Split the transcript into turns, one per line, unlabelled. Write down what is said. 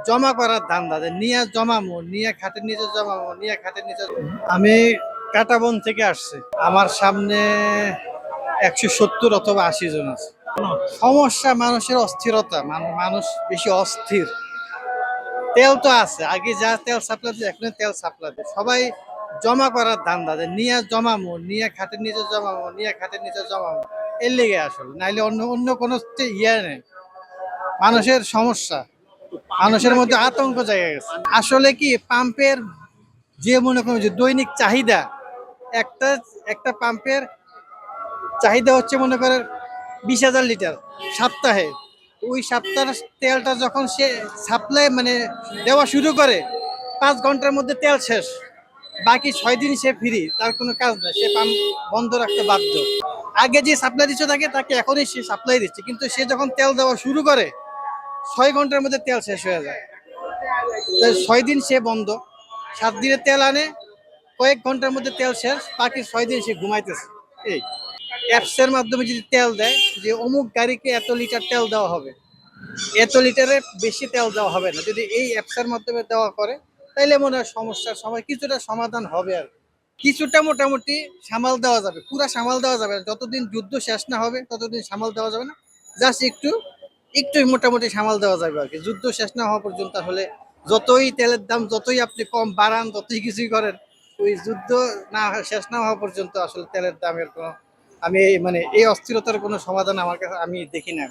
জমা করার ধান্দা, যে নিয়ে জমামো, নিয়ে খাটের নিচে জমামো, নিয়ে খাটের নিচে। আমি কাটাবন থেকে আসছি। আমার সামনে 170 অথবা 80 জন আছে। সমস্যা মানুষের অস্থিরতা, মানুষ বেশি অস্থির। তেল তো আছে, আগে যা তেল সাপ্লাই দিচ্ছে এখন তেল সাপ্লাই দেয় সবাই। জমা করার ধান্দা, যে নিয়ে জমামো, নিয়ে খাটের নিচে জমামো, নিয়ে খাটের নিচে জমামো, এর লেগে আসলে, নাইলে অন্য অন্য কোনো ইয়ে নেই। মানুষের সমস্যা, মানুষের মধ্যে আতঙ্ক জায়গা গেছে। আসলে কি পাম্পের যে মনে করেন যে দৈনিক চাহিদা, একটা একটা পাম্পের চাহিদা হচ্ছে মনে করেন 20,000 লিটার সপ্তাহে। ওই সপ্তাহের তেলটা যখন সে সাপ্লাই মানে দেওয়া শুরু করে, 5 ঘন্টার মধ্যে তেল শেষ। বাকি 6 দিন সে ফ্রি, তার কোনো কাজ নাই, সে পাম্প বন্ধ রাখতে বাধ্য। আগে যে সাপ্লাই দিচ্ছে থাকে তাকে এখনই সে সাপ্লাই দিচ্ছে, কিন্তু সে যখন তেল দেওয়া শুরু করে 6 ঘন্টার মধ্যে তেল শেষ হয়ে যায়। 6 দিন সে বন্ধ, 7 দিনে তেল আনে, কয়েক ঘন্টার মধ্যে তেল শেষ, বাকি 6 দিন সে ঘুমাইতেছে। এই অ্যাপসের মাধ্যমে যদি তেল দেয় যে অমুক গাড়িকে এত লিটার তেল দেওয়া হবে, এত লিটারের বেশি তেল দেওয়া হবে না, যদি এই অ্যাপসের মাধ্যমে দেওয়া করে, তাইলে মনে হয় সমস্যার সময় কিছুটা সমাধান হবে। আর কিছুটা মোটামুটি সামাল দেওয়া যাবে, পুরা সামাল দেওয়া যাবে না। যতদিন যুদ্ধ শেষ না হবে ততদিন সামাল দেওয়া যাবে না। জাস্ট একটু একটু মোটামুটি সামাল দেওয়া যাবে আর কি, যুদ্ধ শেষ না হওয়া পর্যন্ত। আসলে যতই তেলের দাম যতই আপনি কম বাড়ান, যতই কিছুই করেন, ওই যুদ্ধ শেষ না হওয়া পর্যন্ত আসলে তেলের দামের কোনো, আমি মানে এই অস্থিরতার কোনো সমাধান আমার কাছে আমি দেখি না।